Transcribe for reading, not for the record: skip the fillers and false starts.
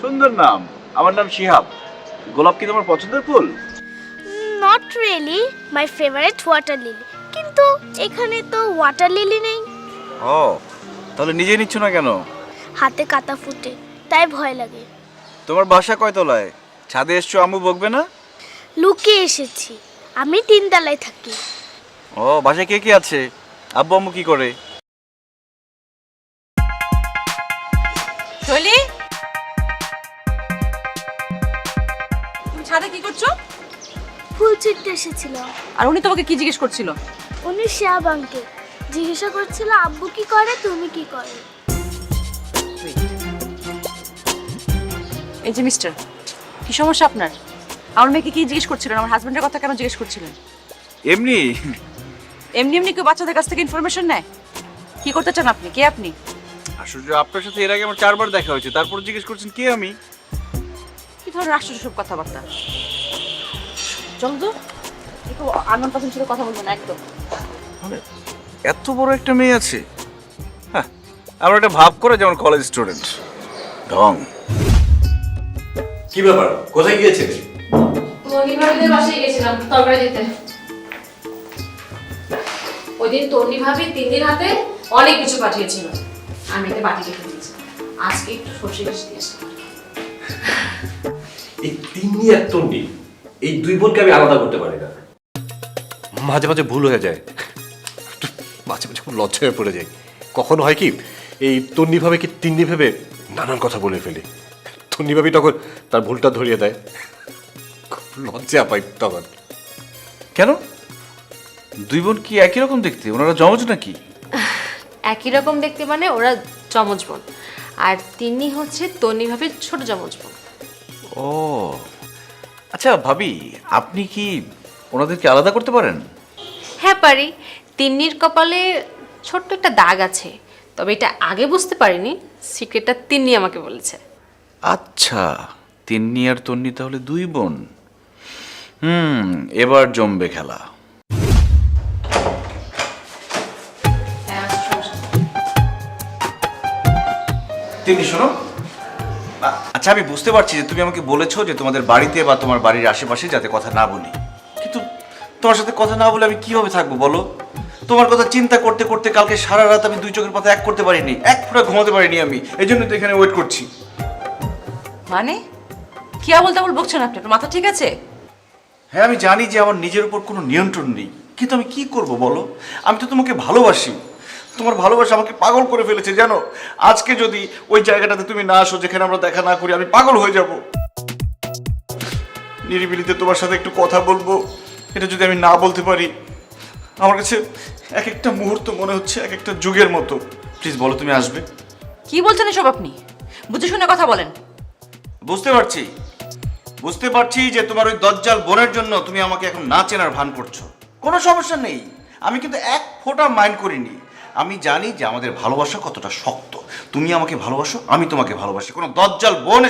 সুন্দর নাম। আমার নাম শিহাব। গোলাপ কি তোমার পছন্দের ফুল? Not really my favourite water lily, কিন্তু এখানে তো ওয়াটার লিলি নেই। ও, তাহলে নিজে নিচ্ছ না কেন? হাতে কাটা ফুটে, তাই ভয় লাগে। তোমার বাসা কয় তলায়? ছাদে এসছো, আম্মু বকবে না? লুকিয়ে এসেছি, আমি 3 তলায় থাকি। ও, বাসায় কে কে আছে? আব্বু আম্মু কি করে? শৈলী, তুমি ছাদে কি করছো? ফুল ছিঁড়তে এসেছিল। আর উনি তোমাকে কি জিজ্ঞেস করছিল? উনি শিহাব আঙ্কেল জিজ্ঞাসা করছিল আব্বু কি করে, তুমি কি করো। এই যে মিস্টার, কি সমস্যা আপনার? আমার মেয়েকে কি জিজ্ঞেস করছিলেন? আমার হাজবেন্ডের কথা কেন জিজ্ঞেস করছিলেন? এমনি। এমনি এমনি কেউ বাচ্চাদের কাছ থেকে ইনফরমেশন নেয়? কি করতে চান আপনি? কে আপনি? আশ্চর্য, আপনার সাথে এর আগে আমার 4 বার দেখা হয়েছে, তারপর জিজ্ঞেস করছেন কে আমি? কি ধরনের আশ্চর্য সব কথাবার্তা? চলো তো, একটু আনন্দ পাশার সাথে কথা বলবো না একদম। মানে এত বড় একটা মেয়ে আছে? হ্যাঁ, আমরা একটা ভাব করে যেমন কলেজ স্টুডেন্ট ঢং। কি ব্যাপার, কোথায় গিয়েছিলি? তন্নি ভাবিদের বাসায় গেছিলাম তরকারি দিতে। ওই দিন তন্নি ভাবি 3 দিন হাতে অনেক কিছু পাঠিয়েছিল, আমি এতে বাটি রেখে দিয়েছি। আজকে একটু সর্ষে বেশি দিয়েছি। এই তিন্নি আর তন্নি, এই দুই বোনকে আমি আলাদা করতে পারি না। মাঝে মাঝে ভুল হয়ে যায়, মাঝে মাঝে খুব লজ্জা হয়ে পড়ে যাই। কখনো হয় কি, এই তন্নি ভাবে কি তিন্নি ভেবে নানান কথা বলে ফেলি। তন্নি ভাবি তখন তার ভুলটা ধরিয়ে দেয়, খুব লজ্জা পাই তখন। কেন? দুই বোন কি একই রকম দেখতে? ওনারা জমজ নাকি? একই রকম দেখতে মানে ওরা যমজ বোন, আর তিন্নি হচ্ছে তন্নি ভাবির ছোট যমজ বোন। ও আচ্ছা ভাবি, আপনি কি ওনাদেরকে আলাদা করতে পারেন? হ্যাঁ পারি। তিন্নির কপালে ছোট্ট একটা দাগ আছে, তবে এটা আগে বুঝতে পারিনি। সিক্রেটটা তিন্নি আমাকে বলেছে। আচ্ছা, তিন্নি আর তন্নি তাহলে দুই বোন। এবার জমবে খেলা। তিন্নি শোনো, আচ্ছা আমি বুঝতে পারছি যে তুমি আমাকে বলেছো যে তোমাদের বাড়িতে বা তোমার বাড়ির আশেপাশে যাতে কথা না বলি, কিন্তু তোমার সাথে কথা না বলে আমি কিভাবে থাকবো বলো? তোমার কথা চিন্তা করতে করতে কালকে সারা রাত আমি 2 চোখের পাতা এক করতে পারিনি, এক ফোঁটা ঘুমাতে পারিনি আমি, এই জন্য তো এখানে ওয়েট করছি। মানে কি আবল তাবল বকছেন আপনি? আপনার মাথা ঠিক আছে? হ্যাঁ আমি জানি যে আমার নিজের উপর কোনো নিয়ন্ত্রণ নেই, কিন্তু আমি কি করব বলো? আমি তো তোমাকে ভালোবাসি, তোমার ভালোবাসা আমাকে পাগল করে ফেলেছে জানো। আজকে যদি ওই জায়গাটাতে তুমি না আসো, যেখানে আমরা দেখা না করি, আমি পাগল হয়ে যাব। নিরিবিলিতে তোমার সাথে একটু কথা বলবো, এটা যদি আমি না বলতে পারি, আমার কাছে এক একটা মুহূর্ত মনে হচ্ছে এক একটা যুগের মতো। প্লিজ বলো তুমি আসবে? কি বলছেন এসব আপনি? বুঝে শুনে কথা বলেন। বুঝতে পারছি যে তোমার ওই দজ্জাল বোনের জন্য তুমি আমাকে এখন না চেনার ভান করছো। কোনো সমস্যা নেই, আমি কিন্তু এক ফোঁটা মাইন্ড করিনি। আমি জানি যে আমাদের ভালোবাসা কতটা শক্ত। তুমি আমাকে ভালোবাসো, আমি তোমাকে ভালোবাসি। কোনো দজ্জাল বোন